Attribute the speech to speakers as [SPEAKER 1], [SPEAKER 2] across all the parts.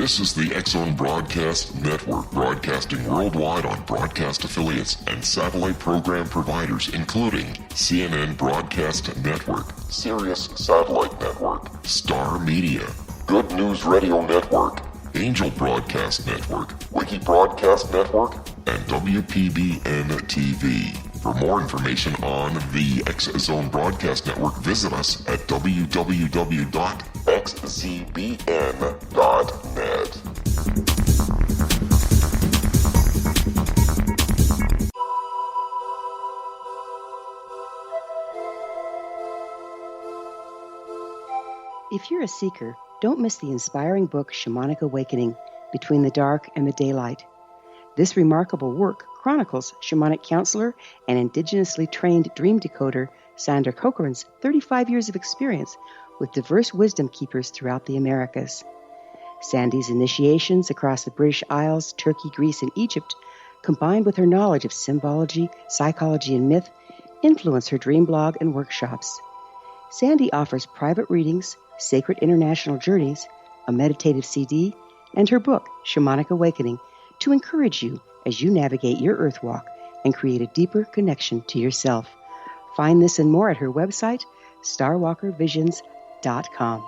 [SPEAKER 1] This is the X-Zone Broadcast Network, broadcasting worldwide on broadcast affiliates and satellite program providers, including CNN Broadcast Network, Sirius Satellite Network, Star Media, Good News Radio Network, Angel Broadcast Network, Wiki Broadcast Network, and WPBN TV. For more information on the X-Zone Broadcast Network, visit us at www.xzbn.net.
[SPEAKER 2] If you're a seeker, don't miss the inspiring book Shamanic Awakening, Between the Dark and the Daylight. This remarkable work chronicles shamanic counselor and indigenously trained dream decoder Sandra Cochran's 35 years of experience with diverse wisdom keepers throughout the Americas. Sandy's initiations across the British Isles, Turkey, Greece, and Egypt, combined with her knowledge of symbology, psychology, and myth, influence her dream blog and workshops. Sandy offers private readings, sacred international journeys, a meditative CD, and her book, Shamanic Awakening, to encourage you as you navigate your earth walk and create a deeper connection to yourself. Find this and more at her website, starwalkervisions.com.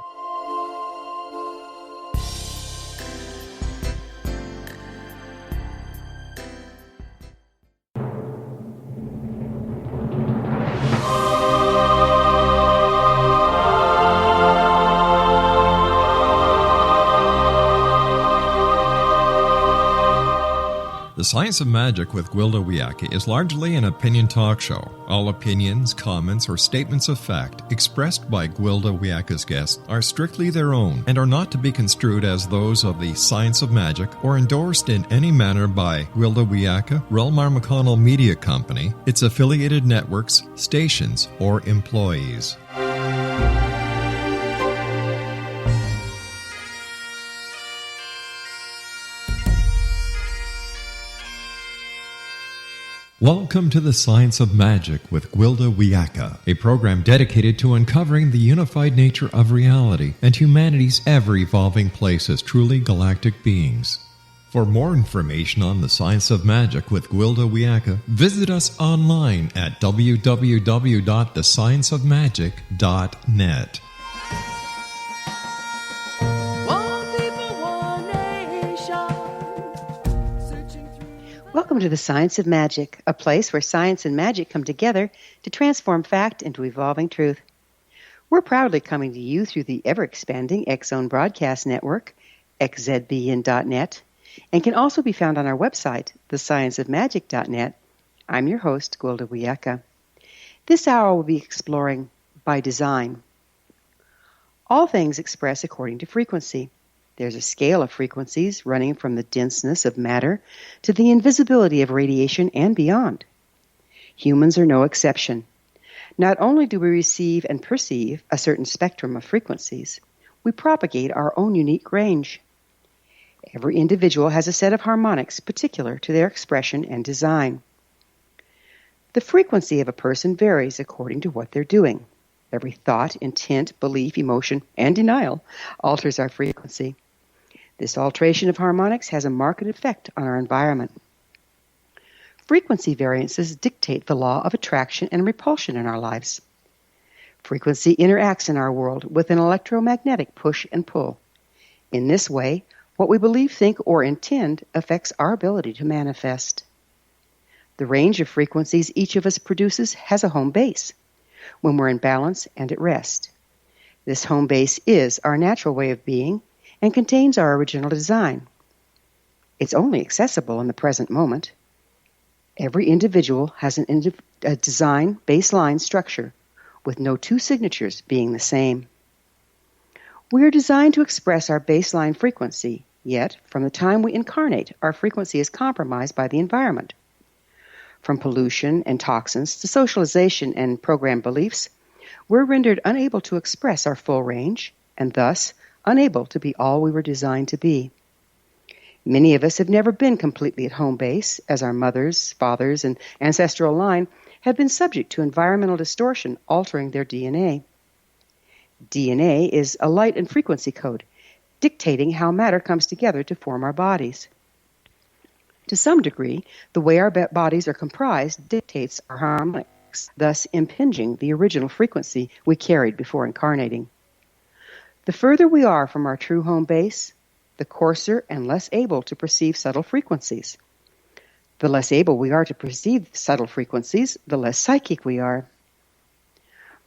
[SPEAKER 3] The Science of Magic with Gwilda Wiyaka is largely an opinion talk show. All opinions, comments, or statements of fact expressed by Gwilda Wiyaka's guests are strictly their own and are not to be construed as those of the Science of Magic or endorsed in any manner by Gwilda Wiyaka, REL-MAR McConnell Media Company, its affiliated networks, stations, or employees. Welcome to the Science of Magic with Gwilda Wiyaka, a program dedicated to uncovering the unified nature of reality and humanity's ever-evolving place as truly galactic beings. For more information on the Science of Magic with Gwilda Wiyaka, visit us online at www.thescienceofmagic.net.
[SPEAKER 2] Welcome to the Science of Magic, a place where science and magic come together to transform fact into evolving truth. We're proudly coming to you through the ever-expanding X-Zone Broadcast Network, xzbn.net, and can also be found on our website, thescienceofmagic.net. I'm your host, Gwilda Wiyaka. This hour we'll be exploring by design. All things express according to frequency. There's a scale of frequencies running from the denseness of matter to the invisibility of radiation and beyond. Humans are no exception. Not only do we receive and perceive a certain spectrum of frequencies, we propagate our own unique range. Every individual has a set of harmonics particular to their expression and design. The frequency of a person varies according to what they're doing. Every thought, intent, belief, emotion, and denial alters our frequency. This alteration of harmonics has a marked effect on our environment. Frequency variances dictate the law of attraction and repulsion in our lives. Frequency interacts in our world with an electromagnetic push and pull. In this way, what we believe, think, or intend affects our ability to manifest. The range of frequencies each of us produces has a home base, when we're in balance and at rest. This home base is our natural way of being and contains our original design. It's only accessible in the present moment. Every individual has a design baseline structure, with no two signatures being the same. We are designed to express our baseline frequency, yet from the time we incarnate, our frequency is compromised by the environment. From pollution and toxins to socialization and programmed beliefs, we're rendered unable to express our full range, and thus unable to be all we were designed to be. Many of us have never been completely at home base, as our mothers, fathers, and ancestral line have been subject to environmental distortion altering their DNA. DNA is a light and frequency code, dictating how matter comes together to form our bodies. To some degree, the way our bodies are comprised dictates our harmonics, thus impinging the original frequency we carried before incarnating. The further we are from our true home base, the coarser and less able to perceive subtle frequencies. The less able we are to perceive subtle frequencies, the less psychic we are.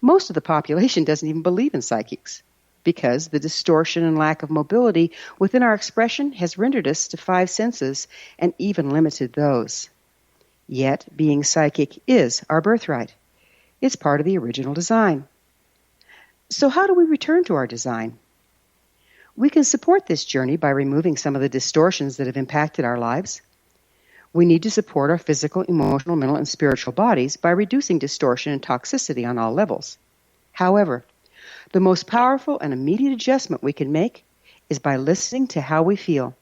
[SPEAKER 2] Most of the population doesn't even believe in psychics, because the distortion and lack of mobility within our expression has rendered us to 5 senses and even limited those. Yet, being psychic is our birthright. It's part of the original design. So how do we return to our design? We can support this journey by removing some of the distortions that have impacted our lives. We need to support our physical, emotional, mental, and spiritual bodies by reducing distortion and toxicity on all levels. However, the most powerful and immediate adjustment we can make is by listening to how we feel.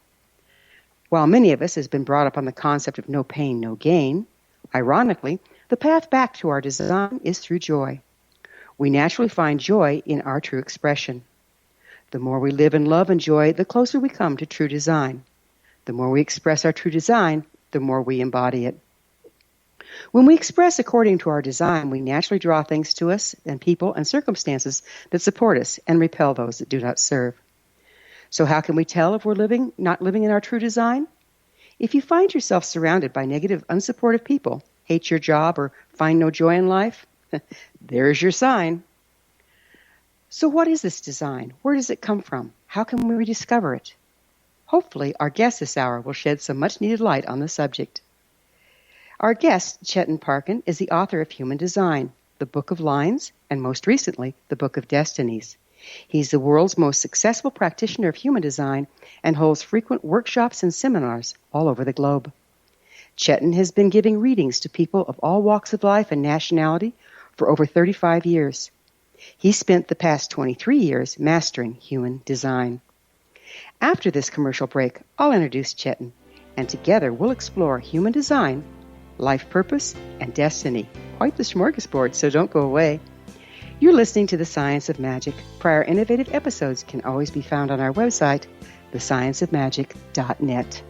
[SPEAKER 2] While many of us has been brought up on the concept of no pain, no gain, ironically, the path back to our design is through joy. We naturally find joy in our true expression. The more we live in love and joy, the closer we come to true design. The more we express our true design, the more we embody it. When we express according to our design, we naturally draw things to us and people and circumstances that support us and repel those that do not serve. So how can we tell if we're not living in our true design? If you find yourself surrounded by negative, unsupportive people, hate your job, or find no joy in life, there's your sign. So what is this design? Where does it come from? How can we rediscover it? Hopefully, our guest this hour will shed some much-needed light on the subject. Our guest, Chetan Parkyn, is the author of Human Design, the Book of Lines, and most recently, the Book of Destinies. He's the world's most successful practitioner of human design and holds frequent workshops and seminars all over the globe. Chetan has been giving readings to people of all walks of life and nationality for over 35 years. He spent the past 23 years mastering human design. After this commercial break, I'll introduce Chetan, and together we'll explore human design, life purpose, and destiny. Quite the smorgasbord, so don't go away. You're listening to The Science of Magic. Prior innovative episodes can always be found on our website, thescienceofmagic.net.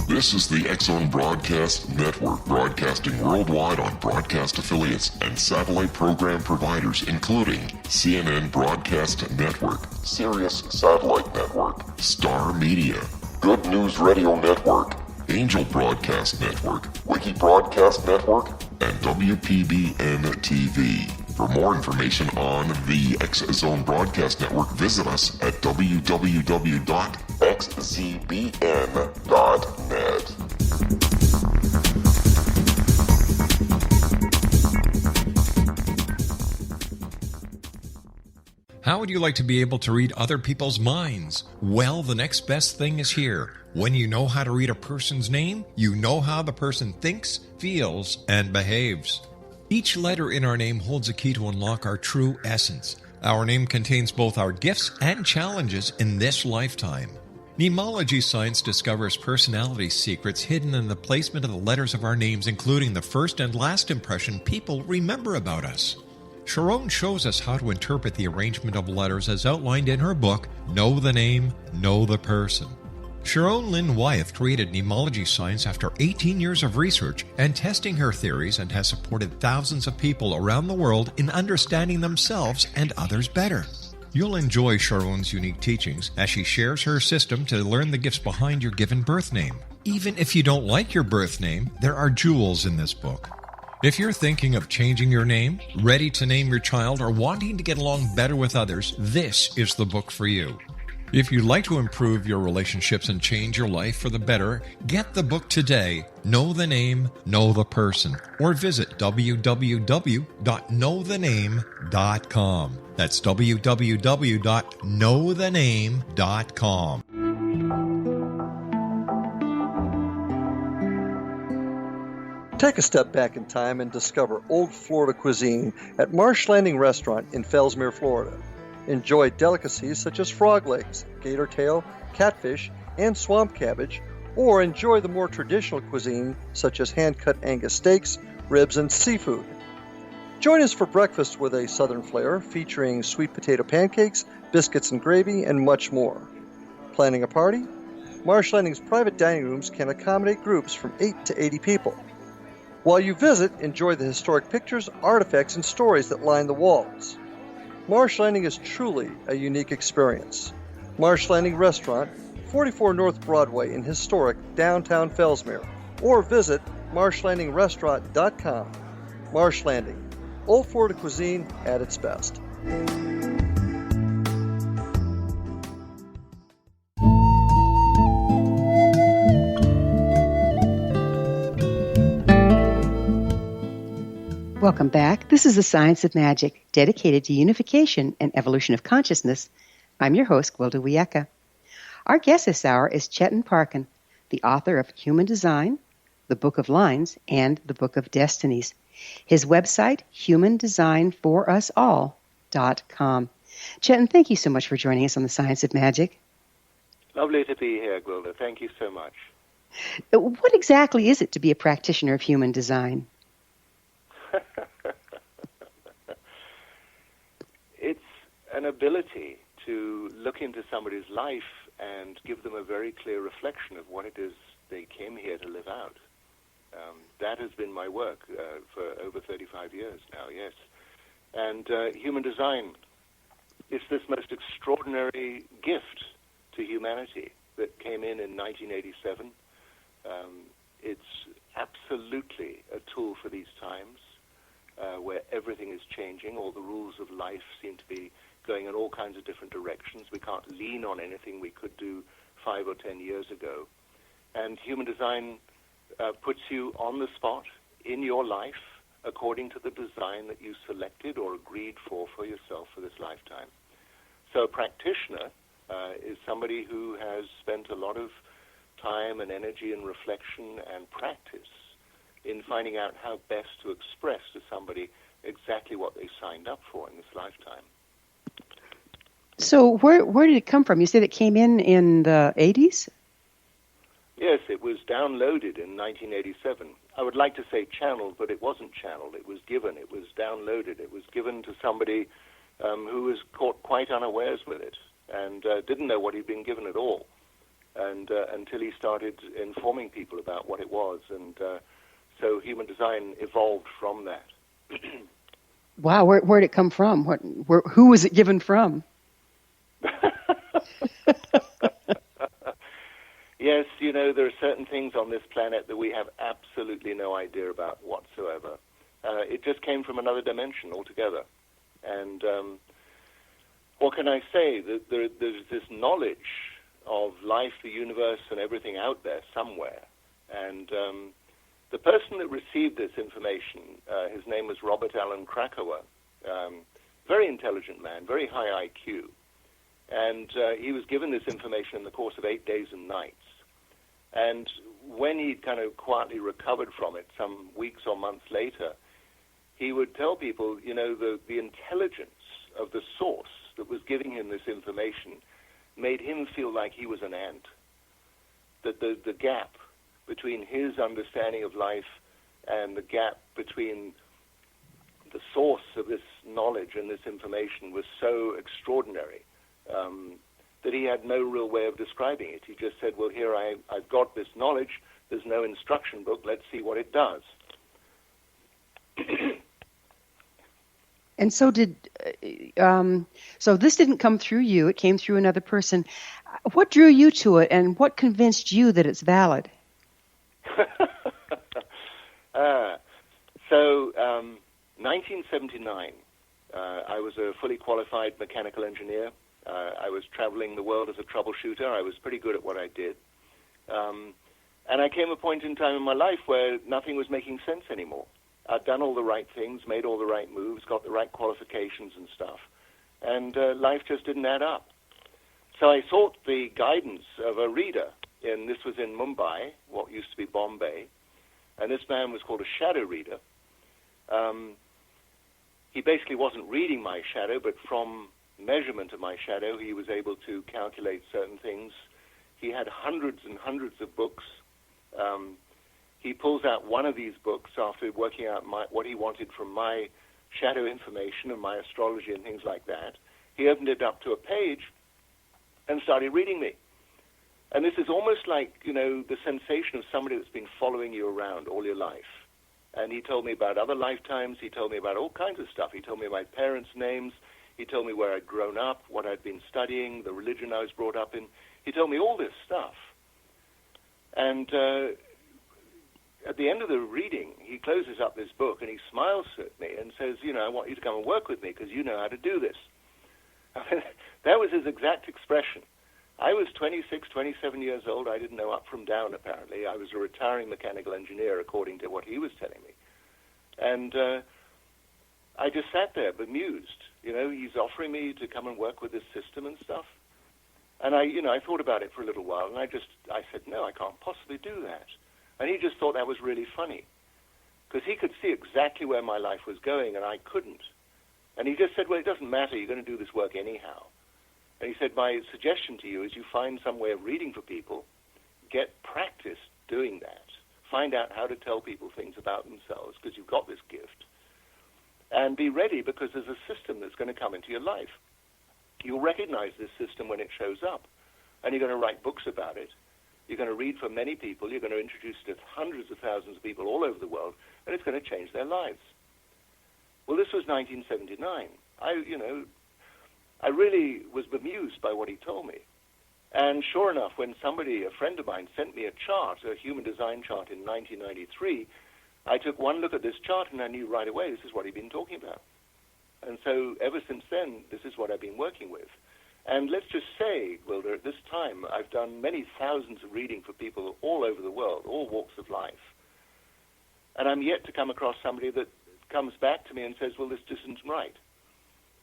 [SPEAKER 1] This is the X-Zone Broadcast Network, broadcasting worldwide on broadcast affiliates and satellite program providers, including CNN Broadcast Network, Sirius Satellite Network, Star Media, Good News Radio Network, Angel Broadcast Network, Wiki Broadcast Network, and WPBN TV. For more information on the X-Zone Broadcast Network, visit us at www.xzbn.net.
[SPEAKER 3] How would you like to be able to read other people's minds? Well, the next best thing is here. When you know how to read a person's name, you know how the person thinks, feels, and behaves. Each letter in our name holds a key to unlock our true essence. Our name contains both our gifts and challenges in this lifetime. Mnemology science discovers personality secrets hidden in the placement of the letters of our names, including the first and last impression people remember about us. Sharon shows us how to interpret the arrangement of letters as outlined in her book, Know the Name, Know the Person. Sharon Lynn Wyeth created mnemology science after 18 years of research and testing her theories, and has supported thousands of people around the world in understanding themselves and others better. You'll enjoy Sharon's unique teachings as she shares her system to learn the gifts behind your given birth name. Even if you don't like your birth name, there are jewels in this book. If you're thinking of changing your name, ready to name your child, or wanting to get along better with others, this is the book for you. If you'd like to improve your relationships and change your life for the better, get the book today, Know the Name, Know the Person, or visit www.knowthename.com. That's www.knowthename.com.
[SPEAKER 4] Take a step back in time and discover old Florida cuisine at Marsh Landing Restaurant in Fellsmere, Florida. Enjoy delicacies such as frog legs, gator tail, catfish, and swamp cabbage, or enjoy the more traditional cuisine such as hand-cut Angus steaks, ribs, and seafood. Join us for breakfast with a southern flair featuring sweet potato pancakes, biscuits and gravy, and much more. Planning a party? Marsh Landing's private dining rooms can accommodate groups from 8 to 80 people. While you visit, enjoy the historic pictures, artifacts, and stories that line the walls. Marsh Landing is truly a unique experience. Marsh Landing Restaurant, 44 North Broadway in historic downtown Fellsmere, or visit marshlandingrestaurant.com. Marsh Landing, old Florida cuisine at its best.
[SPEAKER 2] Welcome back. This is The Science of Magic, dedicated to unification and evolution of consciousness. I'm your host, Gwilda Wiyaka. Our guest this hour is Chetan Parkyn, the author of Human Design, the Book of Lines, and the Book of Destinies. His website, humandesignforusall.com. Chetan, thank you so much for joining us on The Science of Magic.
[SPEAKER 5] Lovely to be here, Gwilda. Thank you so much.
[SPEAKER 2] What exactly is it to be a practitioner of human design?
[SPEAKER 5] It's an ability to look into somebody's life and give them a very clear reflection of what it is they came here to live out. That has been my work for over 35 years now, yes. And human design is this most extraordinary gift to humanity that came in 1987. It's absolutely a tool for these times. Where everything is changing, all the rules of life seem to be going in all kinds of different directions. We can't lean on anything we could do 5 or 10 years ago. And human design puts you on the spot in your life according to the design that you selected or agreed for yourself for this lifetime. So a practitioner is somebody who has spent a lot of time and energy and reflection and practice in finding out how best to express to somebody exactly what they signed up for in this lifetime.
[SPEAKER 2] So where did it come from? You said it came in the 80s?
[SPEAKER 5] Yes, it was downloaded in 1987. I would like to say channeled, but it wasn't channeled. It was given. It was downloaded. It was given to somebody who was caught quite unawares with it and didn't know what he'd been given at all, and until he started informing people about what it was. And so human design evolved from that.
[SPEAKER 2] Wow, where'd it come from? Who was it given from?
[SPEAKER 5] Yes, you know, there are certain things on this planet that we have absolutely no idea about whatsoever. It just came from another dimension altogether. And what can I say? There's this knowledge of life, the universe, and everything out there somewhere. And the person that received this information, his name was Robert Allen Krakauer, very intelligent man, very high IQ. And he was given this information in the course of 8 days and nights. And when he kind of quietly recovered from it, some weeks or months later, he would tell people, you know, the intelligence of the source that was giving him this information made him feel like he was an ant. That the gap between his understanding of life and the gap between the source of this knowledge and this information was so extraordinary that he had no real way of describing it. He just said, well, here I've got this knowledge. There's no instruction book. Let's see what it does.
[SPEAKER 2] And so so this didn't come through you. It came through another person. What drew you to it, and what convinced you that it's valid?
[SPEAKER 5] So, 1979, I was a fully qualified mechanical engineer. I was traveling the world as a troubleshooter. I was pretty good at what I did. And I came a point in time in my life where nothing was making sense anymore. I'd done all the right things, made all the right moves, got the right qualifications and stuff, and life just didn't add up. So I sought the guidance of a reader, and this was in Mumbai, what used to be Bombay, and this man was called a shadow reader. He basically wasn't reading my shadow, but from measurement of my shadow, he was able to calculate certain things. He had hundreds and hundreds of books. He pulls out one of these books after working out what he wanted from my shadow information and my astrology and things like that. He opened it up to a page and started reading me. And this is almost like, the sensation of somebody that's been following you around all your life. And he told me about other lifetimes. He told me about all kinds of stuff. He told me my parents' names. He told me where I'd grown up, what I'd been studying, the religion I was brought up in. He told me all this stuff. And at the end of the reading, he closes up this book and he smiles at me and says, I want you to come and work with me because you know how to do this. That was his exact expression. I was 26, 27 years old. I didn't know up from down, apparently. I was a retiring mechanical engineer, according to what he was telling me. And I just sat there bemused. He's offering me to come and work with this system and stuff. And I thought about it for a little while, and I said, no, I can't possibly do that. And he just thought that was really funny, because he could see exactly where my life was going, and I couldn't. And he just said, well, it doesn't matter, you're going to do this work anyhow. And he said, my suggestion to you is you find some way of reading for people, get practice doing that, find out how to tell people things about themselves, because you've got this gift, and be ready, because there's a system that's going to come into your life. You'll recognize this system when it shows up, and you're going to write books about it. You're going to read from many people. You're going to introduce it to hundreds of thousands of people all over the world, and it's going to change their lives. Well, this was 1979. I really was bemused by what he told me. And sure enough, when a friend of mine, sent me a chart, a human design chart in 1993, I took one look at this chart and I knew right away this is what he'd been talking about. And so ever since then, this is what I've been working with. And let's just say, Gwilda, at this time, I've done many thousands of reading for people all over the world, all walks of life. And I'm yet to come across somebody that comes back to me and says, well, this isn't right.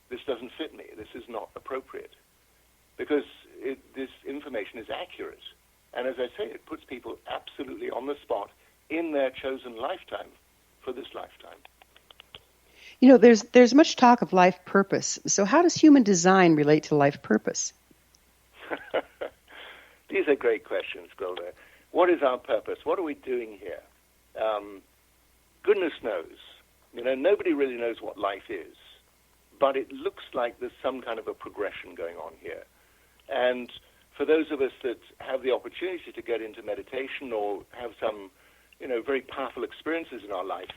[SPEAKER 5] This doesn't fit me. This is not appropriate. Because this information is accurate. And as I say, it puts people absolutely on the spot in their chosen lifetime for this lifetime.
[SPEAKER 2] There's much talk of life purpose. So how does human design relate to life purpose?
[SPEAKER 5] These are great questions, Gwilda. What is our purpose? What are we doing here? Goodness knows. Nobody really knows what life is. But it looks like there's some kind of a progression going on here. And for those of us that have the opportunity to get into meditation or have some, very powerful experiences in our life,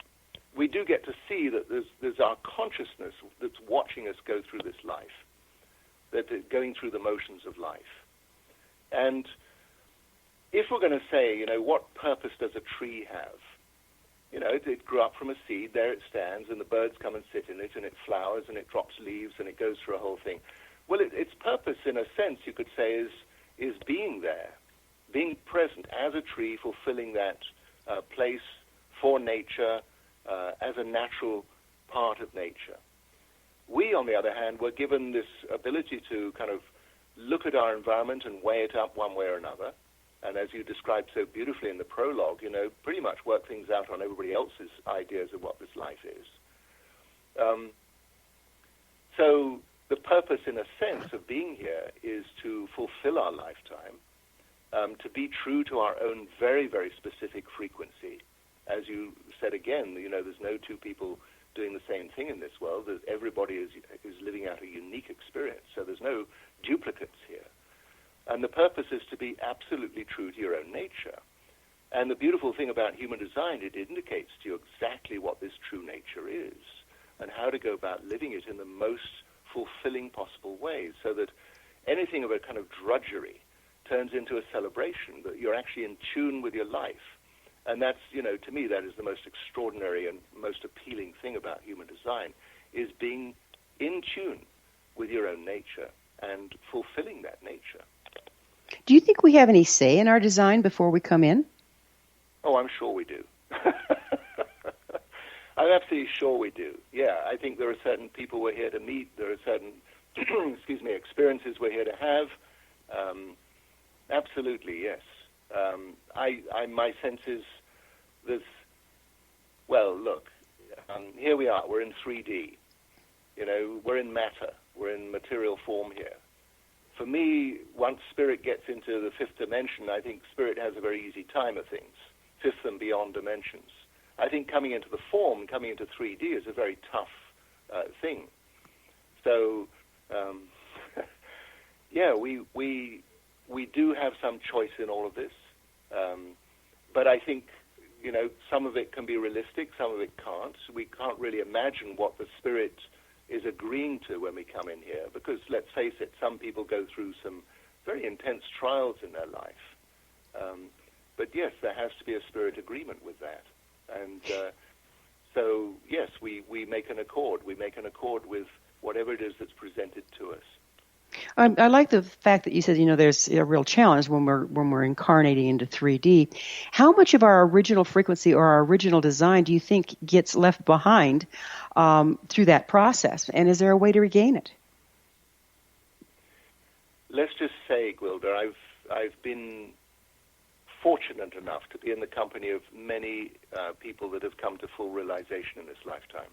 [SPEAKER 5] we do get to see that there's our consciousness that's watching us go through this life, going through the motions of life. And if we're going to say, what purpose does a tree have? It grew up from a seed, there it stands, and the birds come and sit in it, and it flowers, and it drops leaves, and it goes through a whole thing. Well, its purpose, in a sense, you could say, is being there, being present as a tree, fulfilling that place for nature, as a natural part of nature. We, on the other hand, were given this ability to kind of look at our environment and weigh it up one way or another, and as you described so beautifully in the prologue, pretty much work things out on everybody else's ideas of what this life is. So the purpose, in a sense, of being here is to fulfill our lifetime, to be true to our own very, very specific frequency. As you said again, there's no two people doing the same thing in this world. Everybody is living out a unique experience, so there's no duplicates here. And the purpose is to be absolutely true to your own nature. And the beautiful thing about human design, it indicates to you exactly what this true nature is and how to go about living it in the most fulfilling possible ways, so that anything of a kind of drudgery turns into a celebration, that you're actually in tune with your life. And that's, to me, that is the most extraordinary and most appealing thing about human design, is being in tune with your own nature and fulfilling that nature.
[SPEAKER 2] Do you think we have any say in our design before we come in?
[SPEAKER 5] Oh, I'm sure we do. I'm absolutely sure we do. Yeah, I think there are certain people we're here to meet. There are certain, experiences we're here to have. Absolutely, yes. My sense is there's, well, look, here we are. We're in 3D. We're in matter. We're in material form here. For me, once spirit gets into the fifth dimension, I think spirit has a very easy time of things, fifth and beyond dimensions. I think coming into the form, coming into 3D is a very tough thing. So, yeah, we do have some choice in all of this. But I think, some of it can be realistic, some of it can't. We can't really imagine what the spirit is agreeing to when we come in here, because let's face it, some people go through some very intense trials in their life. But yes, there has to be a spirit agreement with that. And so, yes, we make an accord. We make an accord with whatever it is that's presented to us.
[SPEAKER 2] I like the fact that you said, there's a real challenge when we're incarnating into 3D. How much of our original frequency or our original design do you think gets left behind through that process? And is there a way to regain it?
[SPEAKER 5] Let's just say, Gwilda, I've been fortunate enough to be in the company of many people that have come to full realization in this lifetime.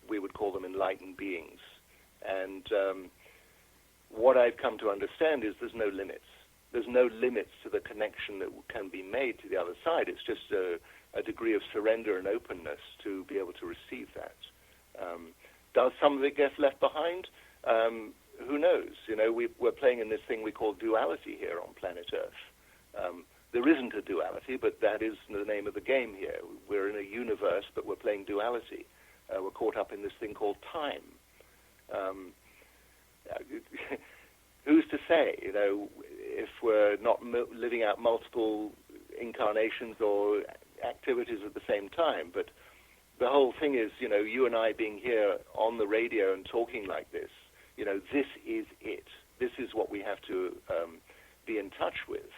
[SPEAKER 5] We would call them enlightened beings. And what I've come to understand is there's no limits. There's no limits to the connection that can be made to the other side. It's just a degree of surrender and openness to be able to receive that. Does some of it get left behind? Who knows? We're playing in this thing we call duality here on planet Earth. There isn't a duality, but that is the name of the game here. We're in a universe, but we're playing duality. We're caught up in this thing called time. Who's to say, if we're not living out multiple incarnations or activities at the same time? But the whole thing is, you and I being here on the radio and talking like this, this is it. This is what we have to be in touch with.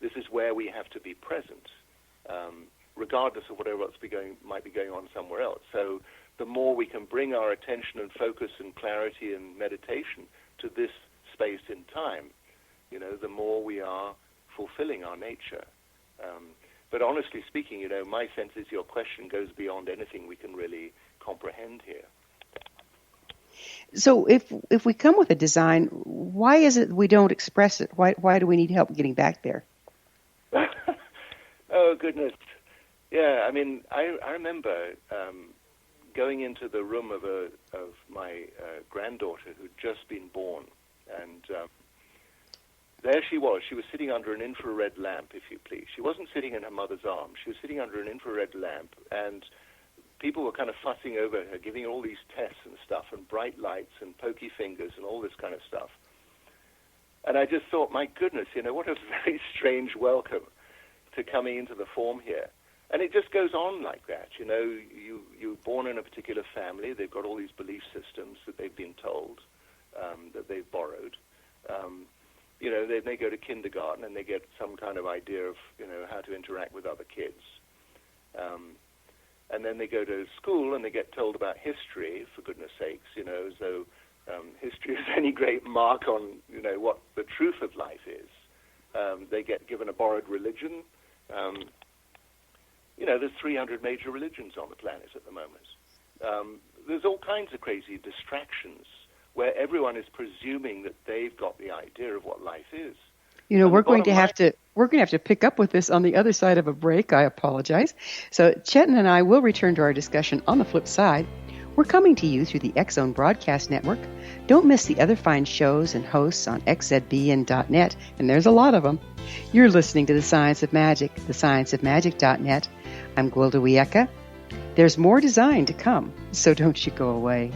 [SPEAKER 5] This is where we have to be present, regardless of whatever else might be going on somewhere else. So the more we can bring our attention and focus and clarity and meditation to this space in time, the more we are fulfilling our nature. But honestly speaking, my sense is your question goes beyond anything we can really comprehend here.
[SPEAKER 2] So if we come with a design, why is it we don't express it? Why do we need help getting back there?
[SPEAKER 5] Oh, goodness. Yeah, I remember going into the room of my granddaughter who'd just been born, and there she was. She was sitting under an infrared lamp, if you please. She wasn't sitting in her mother's arms. She was sitting under an infrared lamp, and people were kind of fussing over her, giving her all these tests and stuff, and bright lights and pokey fingers and all this kind of stuff. And I just thought, my goodness, what a very strange welcome to coming into the form here. And it just goes on like that. You're born in a particular family. They've got all these belief systems that they've been told, that they've borrowed. They may go to kindergarten and they get some kind of idea of, how to interact with other kids. And then they go to school and they get told about history, for goodness sakes, as though history is any great mark on, what the truth of life is. They get given a borrowed religion. There's 300 major religions on the planet at the moment. There's all kinds of crazy distractions where everyone is presuming that they've got the idea of what life is.
[SPEAKER 2] We're going to have to pick up with this on the other side of a break. I apologize. So Chetan and I will return to our discussion on the flip side. We're coming to you through the X-Zone Broadcast Network. Don't miss the other fine shows and hosts on xzbn.net, and there's a lot of them. You're listening to The Science of Magic, thescienceofmagic.net. I'm Gwilda Wiyaka. There's more design to come, so don't you go away.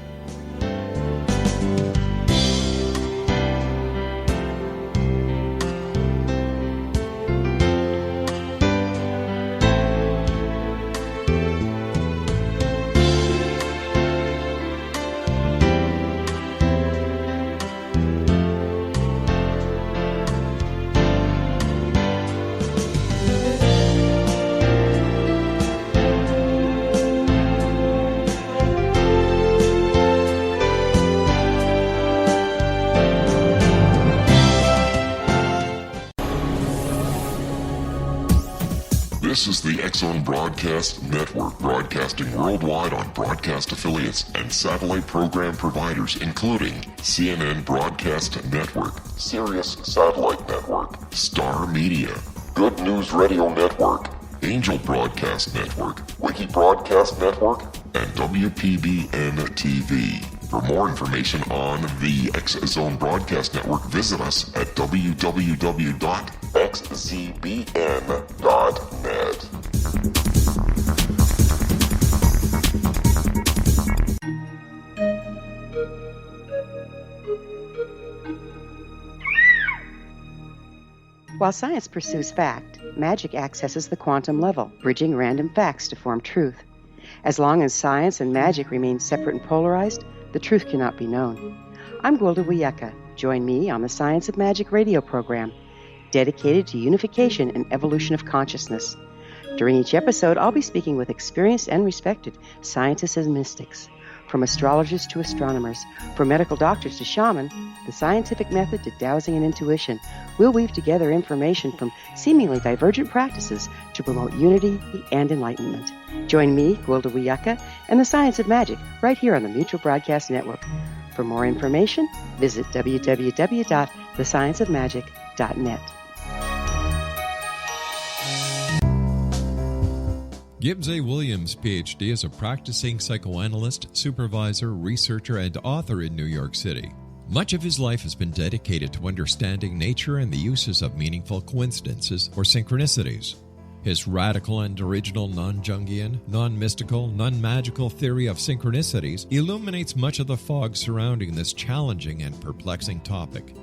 [SPEAKER 1] This is the X-Zone Broadcast Network, broadcasting worldwide on broadcast affiliates and satellite program providers, including CNN Broadcast Network, Sirius Satellite Network, Star Media, Good News Radio Network, Angel Broadcast Network, Wiki Broadcast Network, and WPBN TV. For more information on the X-Zone Broadcast Network, visit us at www.xzbn.net.
[SPEAKER 2] While science pursues fact, magic accesses the quantum level, bridging random facts to form truth. As long as science and magic remain separate and polarized, the truth cannot be known. I'm Gwilda Wiyaka. Join me on the Science of Magic radio program, dedicated to unification and evolution of consciousness. During each episode, I'll be speaking with experienced and respected scientists and mystics. From astrologers to astronomers, from medical doctors to shaman, the scientific method to dowsing and intuition, we'll weave together information from seemingly divergent practices to promote unity and enlightenment. Join me, Gwilda Wiyaka, and the Science of Magic right here on the Mutual Broadcast Network. For more information, visit www.thescienceofmagic.net.
[SPEAKER 3] Gibbs A. Williams, Ph.D., is a practicing psychoanalyst, supervisor, researcher, and author in New York City. Much of his life has been dedicated to understanding nature and the uses of meaningful coincidences or synchronicities. His radical and original non-Jungian, non-mystical, non-magical theory of synchronicities illuminates much of the fog surrounding this challenging and perplexing topic.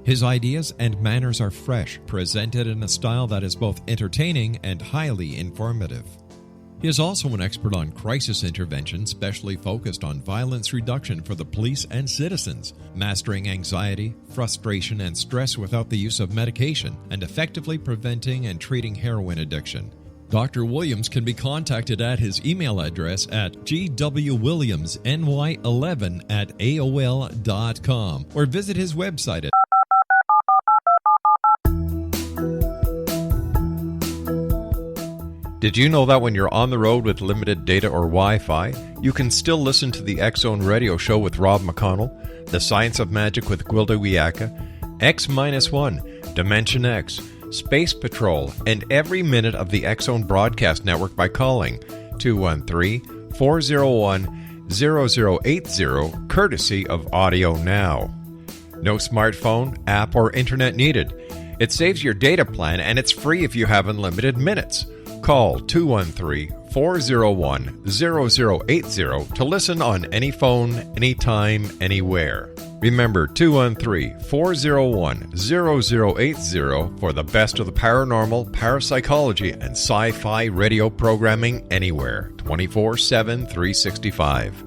[SPEAKER 3] His ideas and manners are fresh, presented in a style that is both entertaining and highly informative. He is also an expert on crisis intervention, specially focused on violence reduction for the police and citizens, mastering anxiety, frustration, and stress without the use of medication, and effectively preventing and treating heroin addiction. Dr. Williams can be contacted at his email address at gwwilliamsny11@aol.com or visit his website at Did you know that when you're on the road with limited data or Wi-Fi, you can still listen to the X-Zone Radio Show with Rob McConnell, The Science of Magic with Gwilda Wiyaka, X-1, Dimension X, Space Patrol, and every minute of the X-Zone Broadcast Network by calling 213-401-0080, courtesy of Audio Now. No smartphone, app, or internet needed. It saves your data plan, and it's free if you have unlimited minutes. Call 213-401-0080 to listen on any phone, anytime, anywhere. Remember 213-401-0080 for the best of the paranormal, parapsychology, and sci-fi radio programming anywhere, 24/7, 365.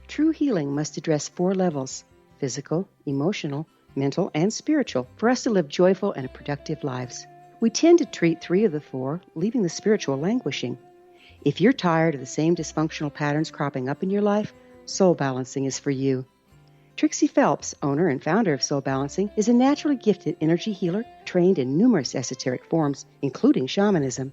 [SPEAKER 2] True healing must address 4 levels: physical, emotional, mental, and spiritual, for us to live joyful and productive lives. We tend to treat 3 of the 4, leaving the spiritual languishing. If you're tired of the same dysfunctional patterns cropping up in your life, Soul Balancing is for you. Trixie Phelps, owner and founder of Soul Balancing, is a naturally gifted energy healer trained in numerous esoteric forms, including shamanism.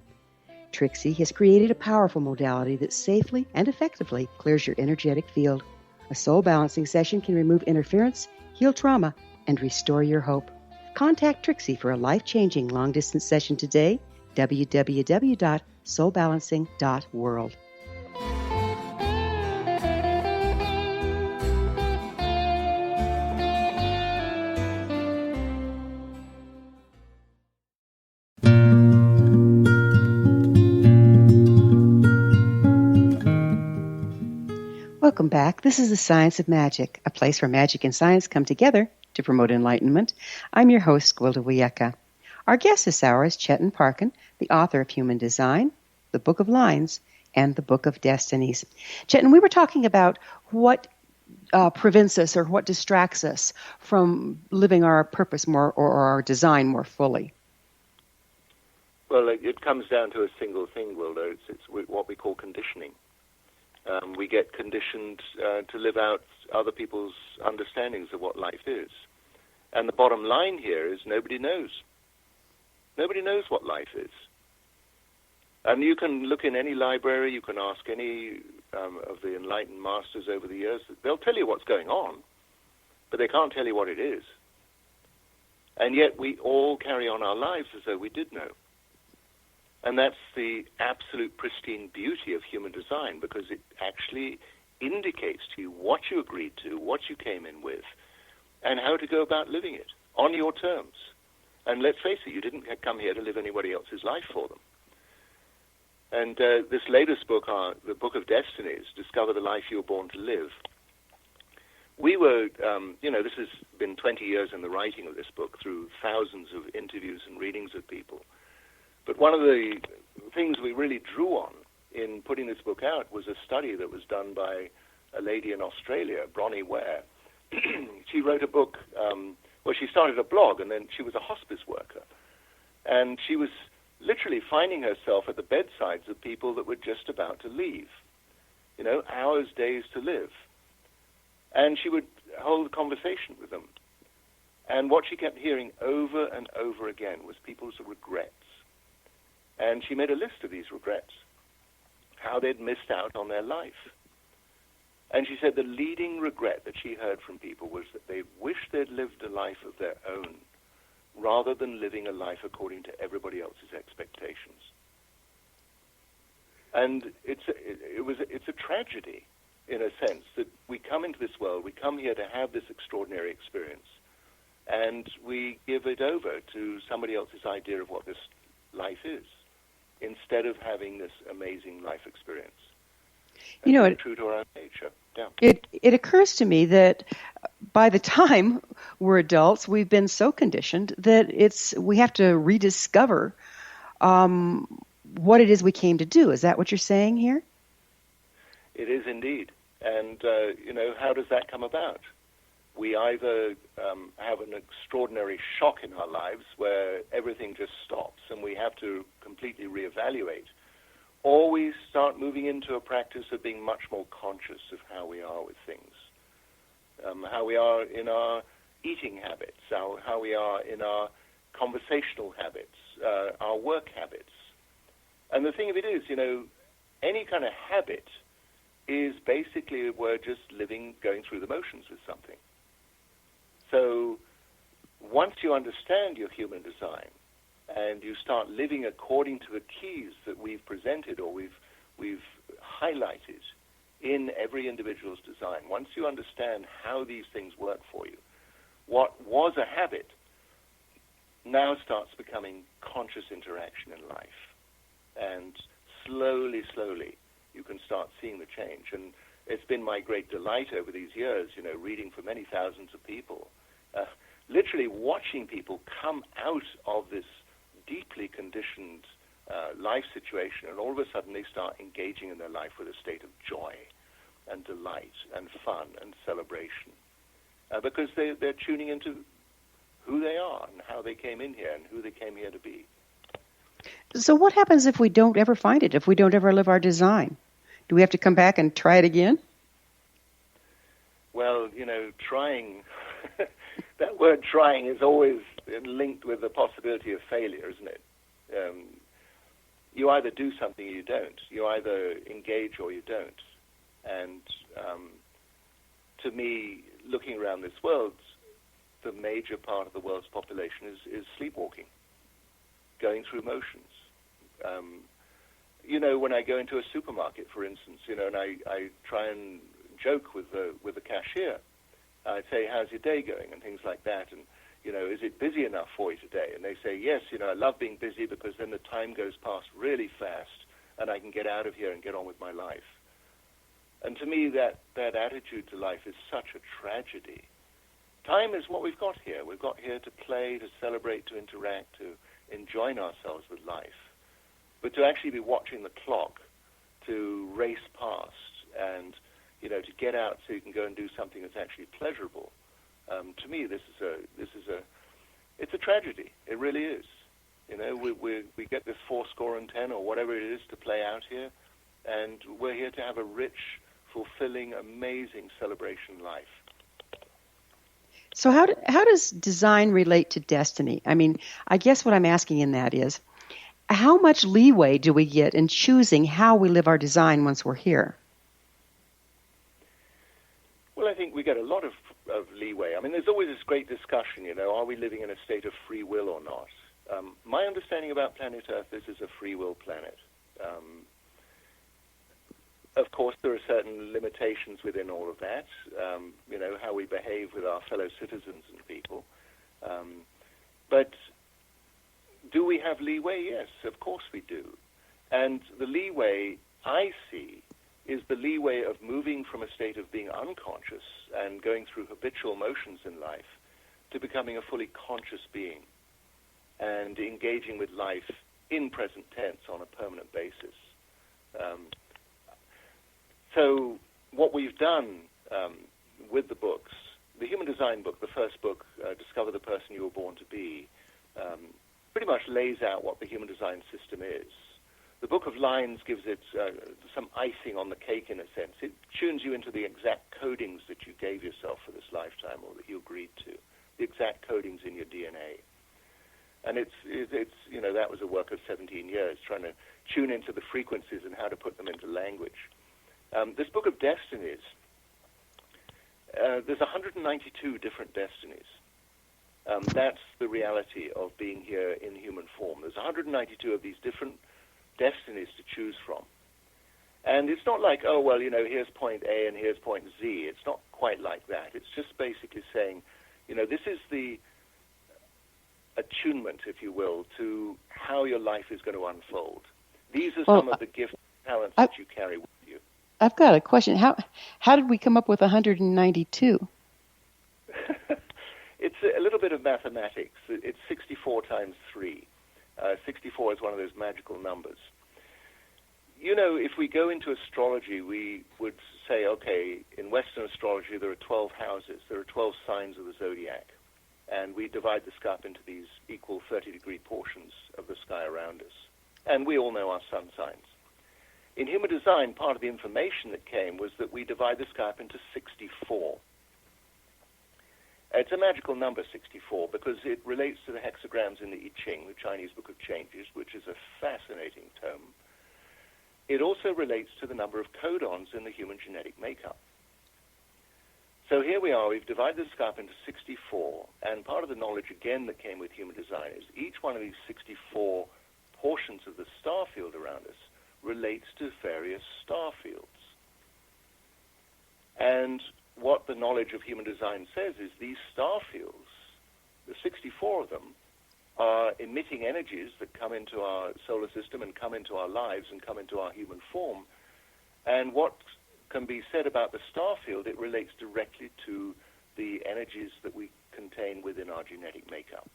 [SPEAKER 2] Trixie has created a powerful modality that safely and effectively clears your energetic field. A soul balancing session can remove interference, heal trauma, and restore your hope. Contact Trixie for a life-changing long-distance session today, www.soulbalancing.world. Welcome back. This is the Science of Magic, a place where magic and science come together to promote enlightenment. I'm your host, Gwilda Wiyaka. Our guest this hour is Chetan Parkyn, the author of Human Design, the Book of Lines, and the Book of Destinies. Chetan, we were talking about what prevents us or what distracts us from living our purpose more or our design more fully.
[SPEAKER 5] Well, it comes down to a single thing, Wilder. It's what we call conditioning. We get conditioned to live out other people's understandings of what life is. And the bottom line here is nobody knows. Nobody knows what life is. And you can look in any library, you can ask any of the enlightened masters over the years. They'll tell you what's going on, but they can't tell you what it is. And yet we all carry on our lives as though we did know. And that's the absolute pristine beauty of human design, because it actually indicates to you what you agreed to, what you came in with, and how to go about living it on your terms. And let's face it, you didn't come here to live anybody else's life for them. And this latest book, the Book of Destinies, Discover the Life You Were Born to Live, we were, this has been 20 years in the writing of this book through thousands of interviews and readings of people. But one of the things we really drew on in putting this book out was a study that was done by a lady in Australia, Bronnie Ware. She wrote a book, she started a blog, and then she was a hospice worker. And she was literally finding herself at the bedsides of people that were just about to leave, hours, days to live. And she would hold a conversation with them. And what she kept hearing over and over again was people's regrets. And she made a list of these regrets, how they'd missed out on their life. And she said the leading regret that she heard from people was that they wished they'd lived a life of their own, rather than living a life according to everybody else's expectations. And it's a tragedy, in a sense, that we come into this world, we come here to have this extraordinary experience, and we give it over to somebody else's idea of what this life is, instead of having this amazing life experience. True to our own nature. Yeah.
[SPEAKER 2] It occurs to me that by the time we're adults, we've been so conditioned that we have to rediscover what it is we came to do. Is that what you're saying here?
[SPEAKER 5] It is indeed. And, how does that come about? We either have an extraordinary shock in our lives where everything just stops and we have to completely reevaluate, or we start moving into a practice of being much more conscious of how we are with things, how we are in our eating habits, how we are in our conversational habits, our work habits. And the thing of it is, any kind of habit is basically we're just going through the motions with something. So once you understand your human design, and you start living according to the keys that we've presented or we've highlighted in every individual's design, once you understand how these things work for you, what was a habit now starts becoming conscious interaction in life. And slowly, you can start seeing the change. And it's been my great delight over these years, reading for many thousands of people, literally watching people come out of this deeply conditioned life situation, and all of a sudden they start engaging in their life with a state of joy and delight and fun and celebration, because they're tuning into who they are and how they came in here and who they came here to be.
[SPEAKER 2] So what happens if we don't ever find it, if we don't ever live our design? Do we have to come back and try it again?
[SPEAKER 5] Well, trying, that word trying is always linked with the possibility of failure, isn't it? You either do something or you don't. You either engage or you don't. And to me, looking around this world, the major part of the world's population is sleepwalking, going through motions. When I go into a supermarket, for instance, and I try and joke with the cashier, I'd say, how's your day going, and things like that, and is it busy enough for you today? And they say, yes, I love being busy because then the time goes past really fast and I can get out of here and get on with my life. And to me, that attitude to life is such a tragedy. Time is what we've got here. We've got here to play, to celebrate, to interact, to enjoy ourselves with life. But to actually be watching the clock, to race past and, to get out so you can go and do something that's actually pleasurable, to me, it's a tragedy. It really is. We get this 10 or whatever it is to play out here, And we're here to have a rich, fulfilling, amazing celebration life.
[SPEAKER 2] So how does design relate to destiny? I mean, I guess what I'm asking in that is, how much leeway do we get in choosing how we live our design once we're here?
[SPEAKER 5] Well, I think we get a lot of leeway. I mean, there's always this great discussion, are we living in a state of free will or not? My understanding about planet Earth, this is a free will planet. Of course, there are certain limitations within all of that, how we behave with our fellow citizens and people. But do we have leeway? Yes, of course we do. And the leeway I see is the leeway of moving from a state of being unconscious and going through habitual motions in life to becoming a fully conscious being and engaging with life in present tense on a permanent basis. So what we've done with the books, the Human Design book, the first book, Discover the Person You Were Born to Be, pretty much lays out what the human design system is. The Book of Lines gives it some icing on the cake, in a sense. It tunes you into the exact codings that you gave yourself for this lifetime or that you agreed to, the exact codings in your DNA. And it's that was a work of 17 years, trying to tune into the frequencies and how to put them into language. This Book of Destinies, there's 192 different destinies. That's the reality of being here in human form. There's 192 of these different destinies to choose from. And it's not like, here's point A and here's point Z. It's not quite like that. It's just basically saying, this is the attunement, if you will, to how your life is going to unfold. These are some of the gifts and talents that you carry with you.
[SPEAKER 2] I've got a question. How did we come up with 192?
[SPEAKER 5] It's a little bit of mathematics. It's 64 times 3. 64 is one of those magical numbers. If we go into astrology, we would say, okay, in Western astrology, there are 12 houses. There are 12 signs of the zodiac. And we divide the sky up into these equal 30-degree portions of the sky around us. And we all know our sun signs. In human design, part of the information that came was that we divide the sky up into 64. It's a magical number, 64, because it relates to the hexagrams in the I Ching, the Chinese Book of Changes, which is a fascinating tome. It also relates to the number of codons in the human genetic makeup. So here we are, we've divided the sky up into 64, and part of the knowledge, again, that came with human design is each one of these 64 portions of the star field around us relates to various star fields. And what the knowledge of human design says is these star fields, the 64 of them, are emitting energies that come into our solar system and come into our lives and come into our human form. And what can be said about the star field, it relates directly to the energies that we contain within our genetic makeup.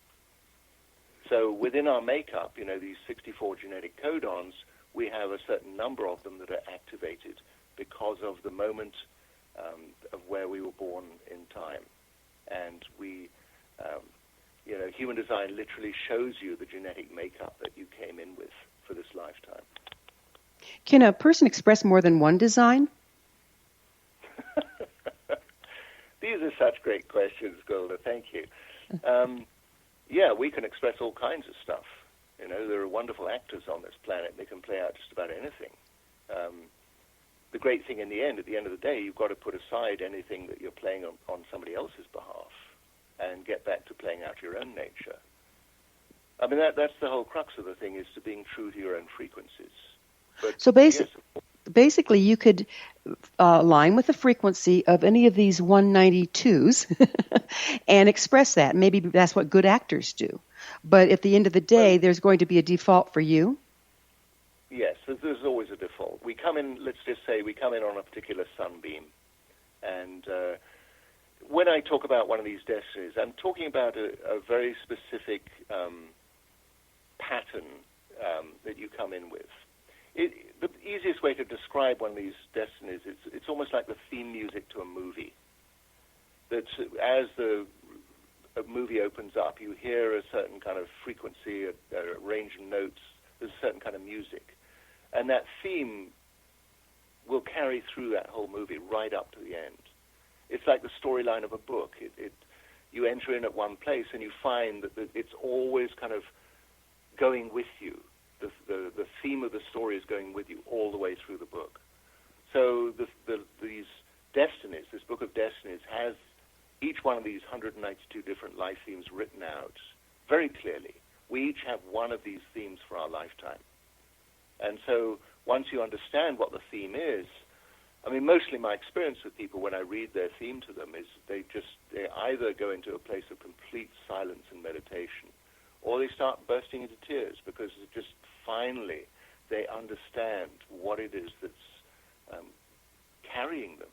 [SPEAKER 5] So within our makeup, these 64 genetic codons, we have a certain number of them that are activated because of the moment of where we were born in time. And we, human design literally shows you the genetic makeup that you came in with for this lifetime.
[SPEAKER 2] Can a person express more than one design?
[SPEAKER 5] These are such great questions, Gwilda. Thank you. We can express all kinds of stuff. There are wonderful actors on this planet. They can play out just about anything. The great thing at the end of the day, you've got to put aside anything that you're playing on somebody else's behalf and get back to playing out your own nature. I mean, that's the whole crux of the thing, is to being true to your own frequencies. But,
[SPEAKER 2] so basically, you could align with the frequency of any of these 192s and express that. Maybe that's what good actors do. But at the end of the day, there's going to be a default for you?
[SPEAKER 5] Yes, there's always a default. We come in, let's just say, we come in on a particular sunbeam. And when I talk about one of these destinies, I'm talking about a very specific pattern that you come in with. The easiest way to describe one of these destinies is it's almost like the theme music to a movie. That as a movie opens up, you hear a certain kind of frequency, a range of notes, there's a certain kind of music. And that theme will carry through that whole movie right up to the end. It's like the storyline of a book. You enter in at one place and you find that it's always kind of going with you. The theme of the story is going with you all the way through the book. So these destinies, this Book of Destinies, has each one of these 192 different life themes written out very clearly. We each have one of these themes for our lifetime. And so once you understand what the theme is, I mean, mostly my experience with people when I read their theme to them is they either go into a place of complete silence and meditation, or they start bursting into tears because just finally they understand what it is that's carrying them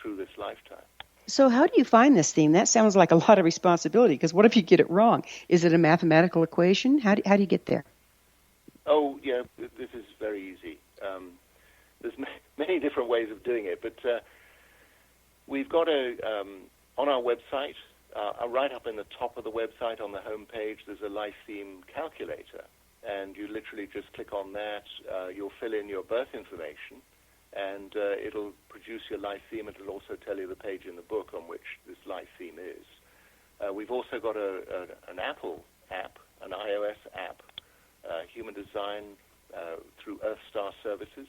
[SPEAKER 5] through this lifetime.
[SPEAKER 2] So how do you find this theme? That sounds like a lot of responsibility, because what if you get it wrong? Is it a mathematical equation? How do you get there?
[SPEAKER 5] Oh, yeah, this is very easy. There's many different ways of doing it, but we've got on our website, right up in the top of the website on the home page, there's a life theme calculator, and you literally just click on that. You'll fill in your birth information, and it'll produce your life theme, and it'll also tell you the page in the book on which this life theme is. We've also got an Apple app, an iOS app, Human Design through Earthstar Services,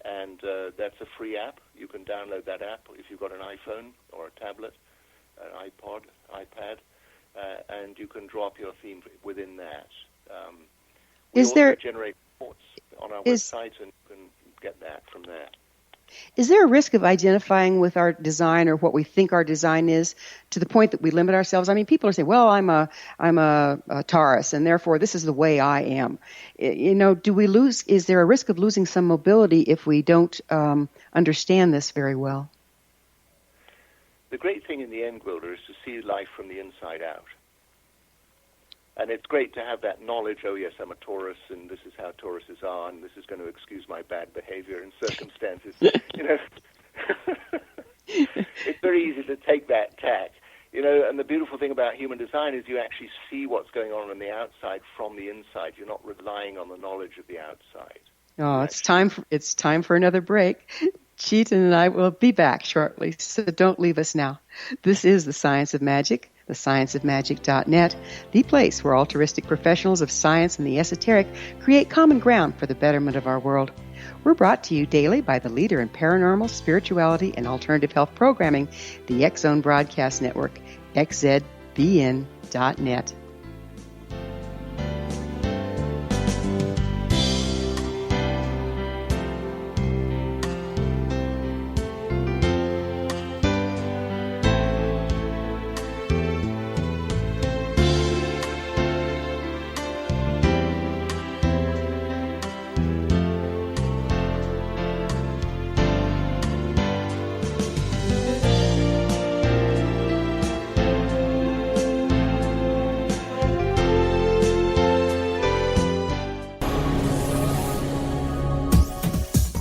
[SPEAKER 5] and that's a free app. You can download that app if you've got an iPhone or a tablet, an iPad, and you can drop your theme within that. We also generate reports on our website, and you can get that from there.
[SPEAKER 2] Is there a risk of identifying with our design or what we think our design is to the point that we limit ourselves? I mean, people are saying, well, I'm a Taurus, and therefore this is the way I am. Do we lose? Is there a risk of losing some mobility if we don't understand this very well?
[SPEAKER 5] The great thing in the end, Gwilda, is to see life from the inside out. And it's great to have that knowledge, oh yes, I'm a Taurus, and this is how Tauruses are, and this is going to excuse my bad behavior in circumstances. It's very easy to take that tack. And the beautiful thing about human design is you actually see what's going on the outside from the inside. You're not relying on the knowledge of the outside. Oh,
[SPEAKER 2] it's time for another break. Chetan and I will be back shortly, so don't leave us now. This is The Science of Magic, thescienceofmagic.net, the place where altruistic professionals of science and the esoteric create common ground for the betterment of our world. We're brought to you daily by the leader in paranormal, spirituality, and alternative health programming, the X Zone Broadcast Network, xzbn.net.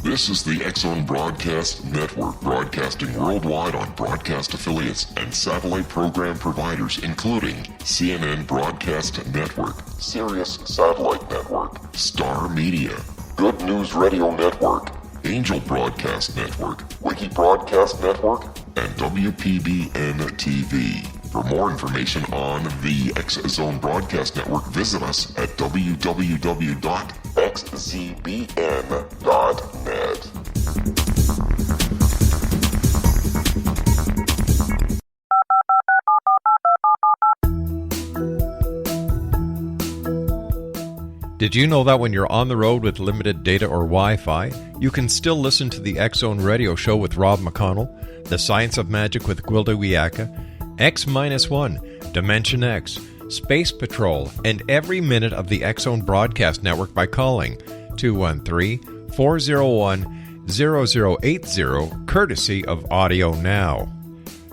[SPEAKER 1] This is the X Zone Broadcast Network, broadcasting worldwide on broadcast affiliates and satellite program providers, including CNN Broadcast Network, Sirius Satellite Network, Star Media, Good News Radio Network, Angel Broadcast Network, Wiki Broadcast Network, and WPBN TV. For more information on the X Zone Broadcast Network, visit us at www.xzbn.net.
[SPEAKER 3] Did you know that when you're on the road with limited data or Wi-Fi, you can still listen to the X Zone Radio Show with Rob McConnell, The Science of Magic with Gwilda Wiyaka, X-1, Dimension X, Space Patrol, and every minute of the X Zone Broadcast Network by calling 213-401-0080, courtesy of Audio Now.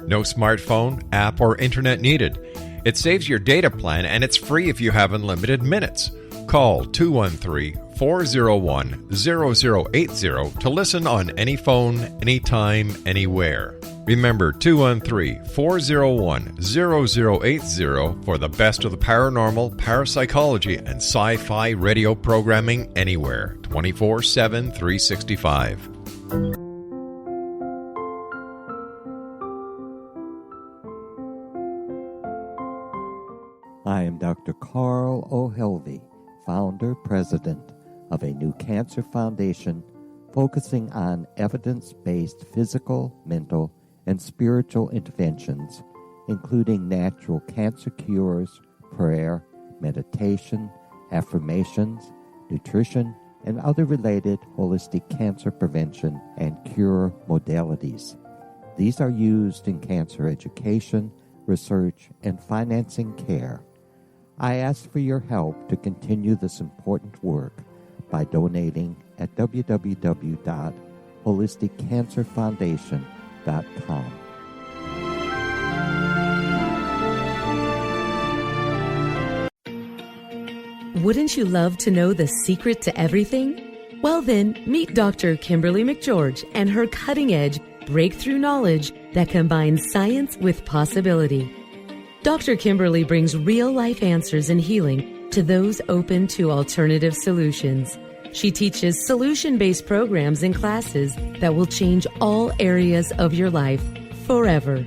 [SPEAKER 3] No smartphone, app, or internet needed. It saves your data plan, and it's free if you have unlimited minutes. Call 213-401-0080 to listen on any phone, anytime, anywhere. Remember 213-401-0080 for the best of the paranormal, parapsychology, and sci-fi radio programming anywhere, 24/7, 365.
[SPEAKER 6] Dr. Carl O'Helvey, founder, president of a new cancer foundation focusing on evidence-based physical, mental, and spiritual interventions, including natural cancer cures, prayer, meditation, affirmations, nutrition, and other related holistic cancer prevention and cure modalities. These are used in cancer education, research, and financing care. I ask for your help to continue this important work by donating at www.holisticcancerfoundation.com.
[SPEAKER 7] Wouldn't you love to know the secret to everything? Well then, meet Dr. Kimberly McGeorge and her cutting-edge breakthrough knowledge that combines science with possibility. Dr. Kimberly brings real-life answers and healing to those open to alternative solutions. She teaches solution-based programs and classes that will change all areas of your life forever.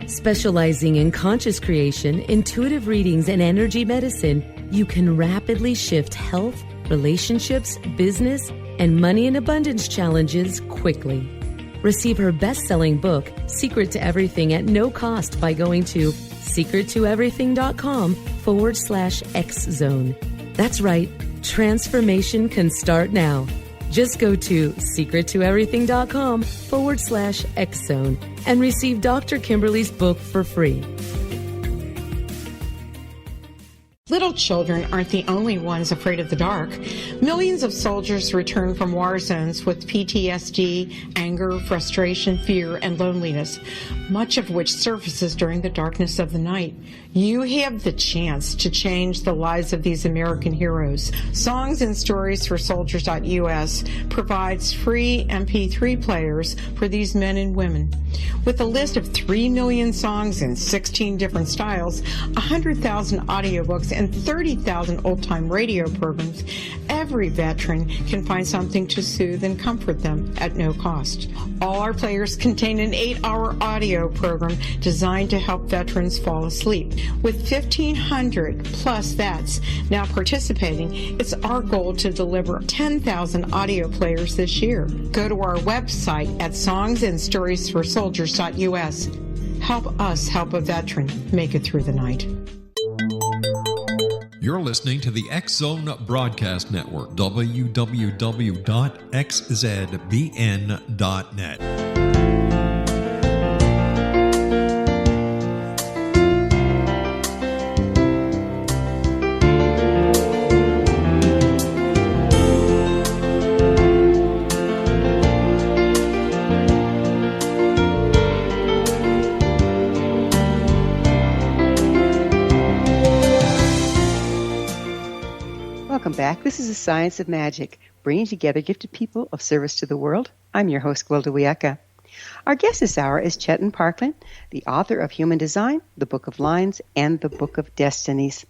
[SPEAKER 7] Specializing in conscious creation, intuitive readings, and energy medicine, you can rapidly shift health, relationships, business, and money and abundance challenges quickly. Receive her best-selling book, Secret to Everything, at no cost by going to secrettoeverything.com/X-Zone. That's right, transformation can start now. Just go to secrettoeverything.com/X-Zone and receive Dr. Kimberly's book for free.
[SPEAKER 8] Little children aren't the only ones afraid of the dark. Millions of soldiers return from war zones with PTSD, anger, frustration, fear, and loneliness, much of which surfaces during the darkness of the night. You have the chance to change the lives of these American heroes. Songs and Stories for Soldiers.us provides free MP3 players for these men and women. With a list of 3 million songs in 16 different styles, 100,000 audiobooks, and 30,000 old-time radio programs, every veteran can find something to soothe and comfort them at no cost. All our players contain an 8-hour audio program designed to help veterans fall asleep. With 1,500 plus vets now participating, it's our goal to deliver 10,000 audio players this year. Go to our website at songsandstoriesforsoldiers.us. Help us help a veteran make it through the night.
[SPEAKER 3] You're listening to the X-Zone Broadcast Network, www.xzbn.net.
[SPEAKER 2] Welcome back. This is the Science of Magic, bringing together gifted people of service to the world. I'm your host, Gwilda Wiyaka. Our guest this hour is Chetan Parkyn, the author of Human Design, the Book of Lines, and the Book of Destinies.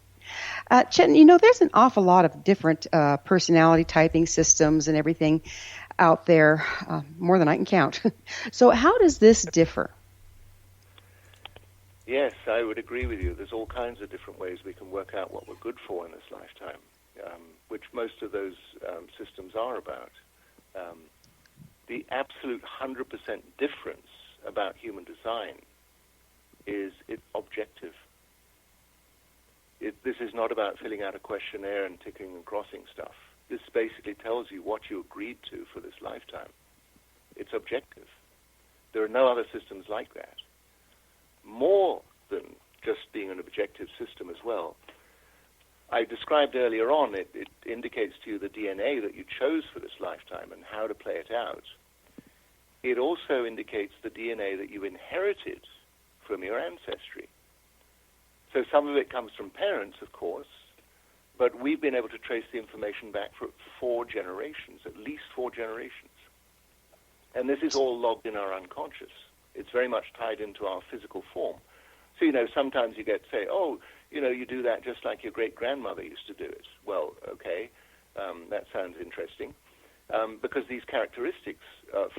[SPEAKER 2] Chetan, there's an awful lot of different personality typing systems and everything out there, more than I can count. So how does this differ?
[SPEAKER 5] Yes, I would agree with you. There's all kinds of different ways we can work out what we're good for in this lifetime, which most of those systems are about. The absolute 100% difference about human design is it's objective. This is not about filling out a questionnaire and ticking and crossing stuff. This basically tells you what you agreed to for this lifetime. It's objective. There are no other systems like that. More than just being an objective system as well. I described earlier on, it indicates to you the DNA that you chose for this lifetime and how to play it out. It also indicates the DNA that you inherited from your ancestry. So some of it comes from parents, of course, but we've been able to trace the information back for 4 generations, at least 4 generations. And this is all logged in our unconscious. It's very much tied into our physical form. So, sometimes you get say, you do that just like your great-grandmother used to do it. Well, okay, that sounds interesting, because these characteristics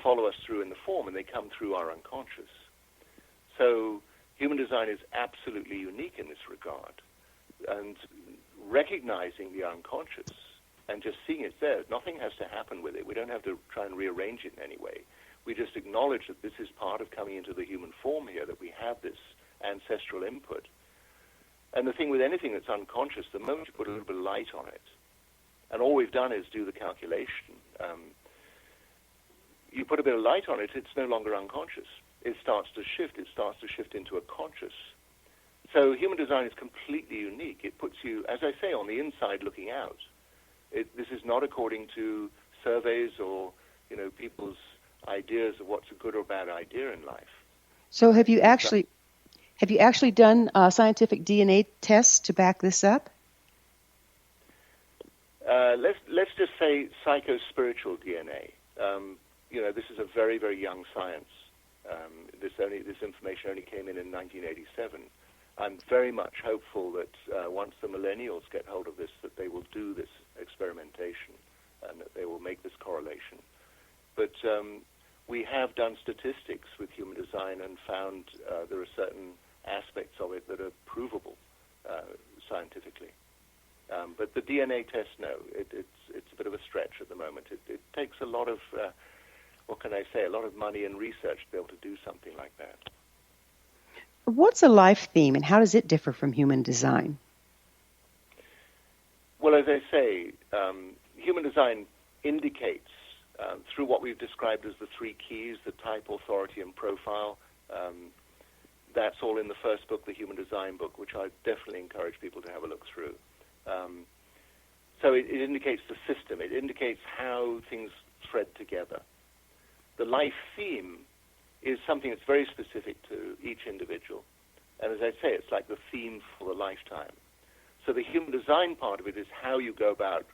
[SPEAKER 5] follow us through in the form, and they come through our unconscious. So human design is absolutely unique in this regard. And recognizing the unconscious and just seeing it's there. Nothing has to happen with it. We don't have to try and rearrange it in any way. We just acknowledge that this is part of coming into the human form here, that we have this ancestral input. And the thing with anything that's unconscious, the moment you put a little bit of light on it, and all we've done is do the calculation, you put a bit of light on it, it's no longer unconscious. It starts to shift. It starts to shift into a conscious. So human design is completely unique. It puts you, as I say, on the inside looking out. This is not according to surveys or, people's ideas of what's a good or bad idea in life.
[SPEAKER 2] So have you actually done scientific DNA tests to back this up?
[SPEAKER 5] Let's just say psycho-spiritual DNA. This is a very, very young science. This information only came in 1987. I'm very much hopeful that once the millennials get hold of this, that they will do this experimentation and that they will make this correlation. But we have done statistics with human design and found there are certain aspects of it that are provable scientifically. But the DNA test, no, it's a bit of a stretch at the moment. It takes a lot of, a lot of money and research to be able to do something like that.
[SPEAKER 2] What's a life theme, and how does it differ from human design?
[SPEAKER 5] Well, as I say, human design indicates, through what we've described as the three keys, the type, authority, and profile. That's all in the first book, the Human Design book, which I definitely encourage people to have a look through. So it indicates the system. It indicates how things thread together. The life theme is something that's very specific to each individual. And as I say, it's like the theme for the lifetime. So the human design part of it is how you go about,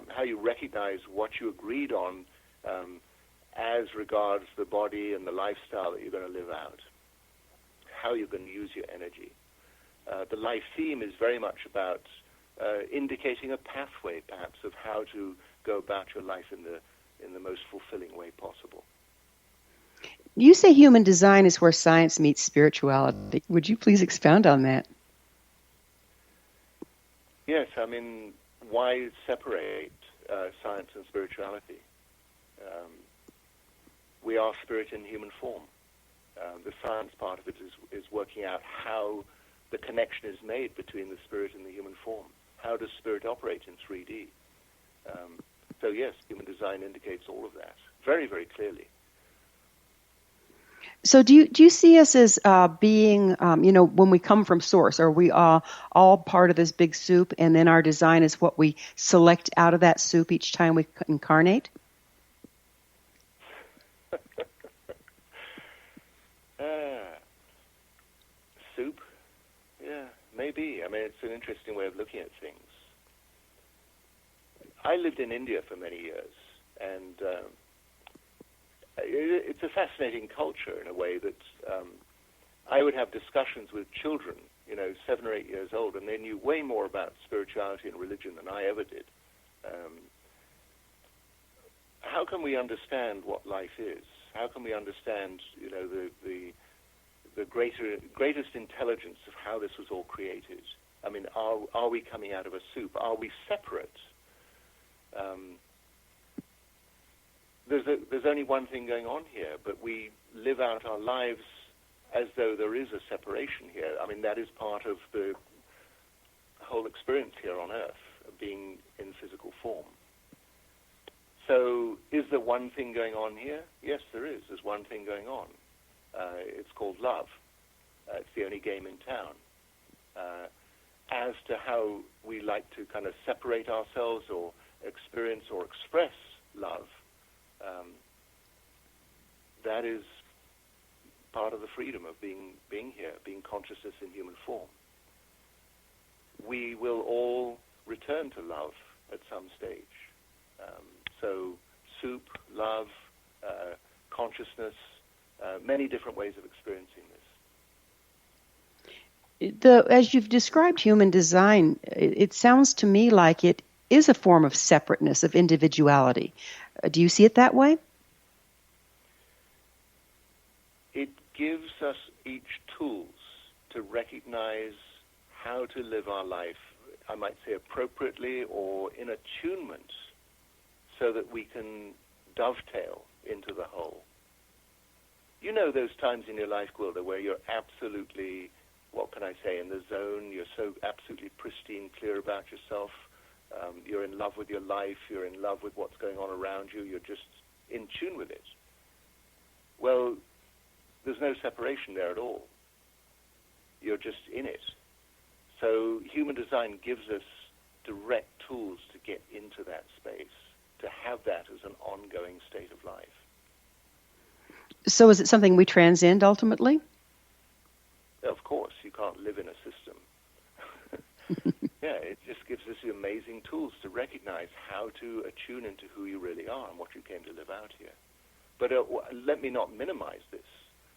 [SPEAKER 5] how you recognize what you agreed on as regards the body and the lifestyle that you're going to live out, how you're going to use your energy. The life theme is very much about indicating a pathway, perhaps, of how to go about your life in the most fulfilling way possible.
[SPEAKER 2] You say human design is where science meets spirituality. Would you please expound on that?
[SPEAKER 5] Yes, why separate science and spirituality? We are spirit in human form. The science part of it is working out how the connection is made between the spirit and the human form. How does spirit operate in 3D? So yes, human design indicates all of that very, very clearly.
[SPEAKER 2] So do you see us as being, when we come from source, are we all part of this big soup, and then our design is what we select out of that soup each time we incarnate?
[SPEAKER 5] Soup? Yeah, maybe. It's an interesting way of looking at things. I lived in India for many years, and it's a fascinating culture in a way that I would have discussions with children, 7 or 8 years old, and they knew way more about spirituality and religion than I ever did. How can we understand what life is? How can we understand, the greatest intelligence of how this was all created? Are we coming out of a soup? Are we separate? There's only one thing going on here, but we live out our lives as though there is a separation here. That is part of the whole experience here on Earth, of being in physical form. So is there one thing going on here? Yes, there is. There's one thing going on. It's called love. It's the only game in town. As to how we like to kind of separate ourselves or experience or express love, that is part of the freedom of being here, being consciousness in human form. We will all return to love at some stage. So soup, love, consciousness, many different ways of experiencing this.
[SPEAKER 2] As you've described human design, it sounds to me like it is a form of separateness, of individuality. Do you see it that way?
[SPEAKER 5] It gives us each tools to recognize how to live our life I might say appropriately or in attunement so that we can dovetail into the whole. You know those times in your life, Gwilda, where you're absolutely, what can I say, in the zone, you're so absolutely pristine, clear about yourself, you're in love with your life, you're in love with what's going on around you, you're just in tune with it. Well, there's no separation there at all. You're just in it. So human design gives us direct tools to get into that space, to have that as an ongoing state of life.
[SPEAKER 2] So is it something we transcend ultimately?
[SPEAKER 5] Of course, you can't live in a system. Yeah, it just gives us the amazing tools to recognize how to attune into who you really are and what you came to live out here. But let me not minimize this.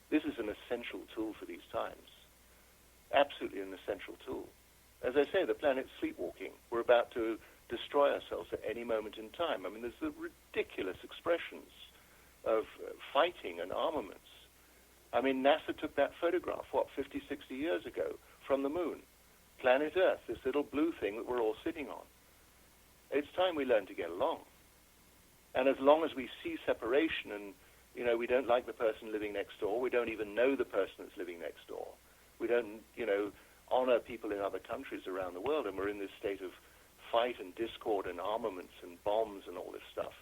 [SPEAKER 5] This is an essential tool for these times. Absolutely an essential tool. As I say, the planet's sleepwalking. We're about to destroy ourselves at any moment in time. I mean, there's the ridiculous expressions of fighting and armaments. I mean, NASA took that photograph, 50, 60 years ago, from the moon. Planet Earth, this little blue thing that we're all sitting on. It's time we learn to get along. And as long as we see separation and, we don't like the person living next door, we don't even know the person that's living next door, we don't, honor people in other countries around the world, and we're in this state of fight and discord and armaments and bombs and all this stuff.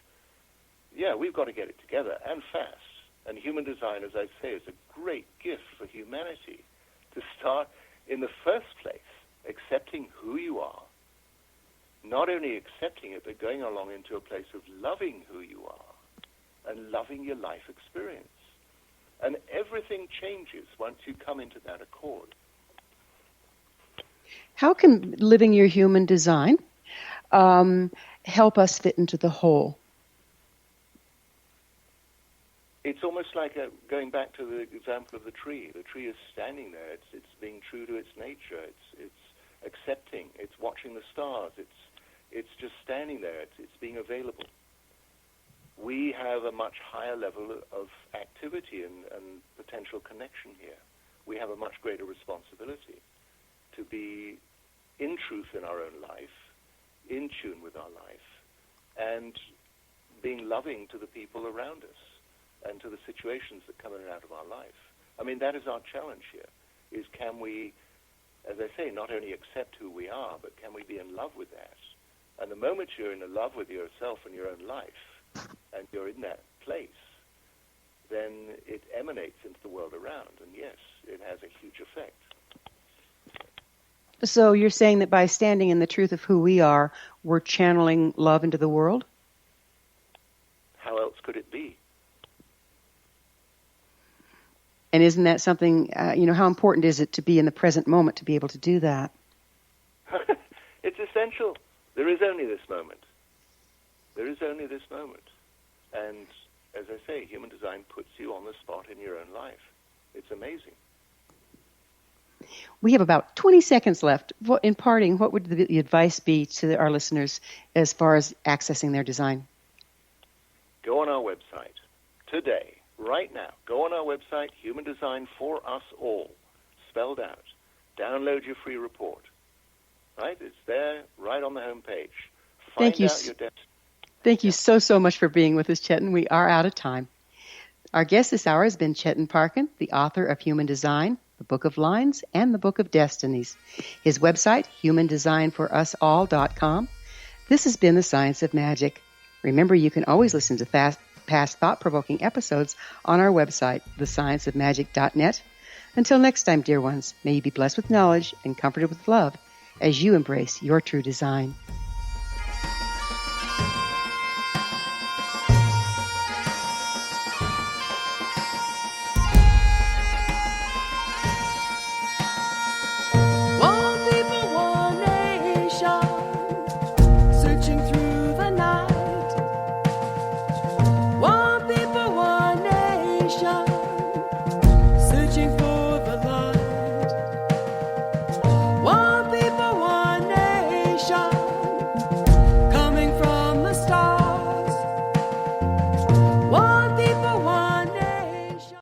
[SPEAKER 5] Yeah, we've got to get it together, and fast. And human design, as I say, is a great gift for humanity to start, in the first place, accepting who you are. Not only accepting it, but going along into a place of loving who you are and loving your life experience. And everything changes once you come into that accord.
[SPEAKER 2] How can living your human design help us fit into the whole?
[SPEAKER 5] It's almost like going back to the example of the tree. The tree is standing there. It's being true to its nature. It's accepting. It's watching the stars. It's just standing there. It's being available. We have a much higher level of activity and potential connection here. We have a much greater responsibility to be in truth in our own life, in tune with our life, and being loving to the people around us and to the situations that come in and out of our life. I mean, that is our challenge here, is can we, as I say, not only accept who we are, but can we be in love with that? And the moment you're in love with yourself and your own life, and you're in that place, then it emanates into the world around. And yes, it has a huge effect.
[SPEAKER 2] So you're saying that by standing in the truth of who we are, we're channeling love into the world?
[SPEAKER 5] How else could it be?
[SPEAKER 2] And isn't that something, how important is it to be in the present moment to be able to do that?
[SPEAKER 5] It's essential. There is only this moment. There is only this moment. And as I say, human design puts you on the spot in your own life. It's amazing.
[SPEAKER 2] We have about 20 seconds left. In parting, what would the advice be to our listeners as far as accessing their design?
[SPEAKER 5] Go on our website today, right now. Go on our website, Human Design for Us All, spelled out. Download your free report. Right? It's there, right on the home page.
[SPEAKER 2] Thank you. Thank you so much for being with us, Chetan. We are out of time. Our guest this hour has been Chetan Parkyn, the author of Human Design, the Book of Lines, and the Book of Destinies. His website, humandesignforusall.com. This has been The Science of Magic. Remember, you can always listen to past thought-provoking episodes on our website, thescienceofmagic.net. Until next time, dear ones, may you be blessed with knowledge and comforted with love as you embrace your true design.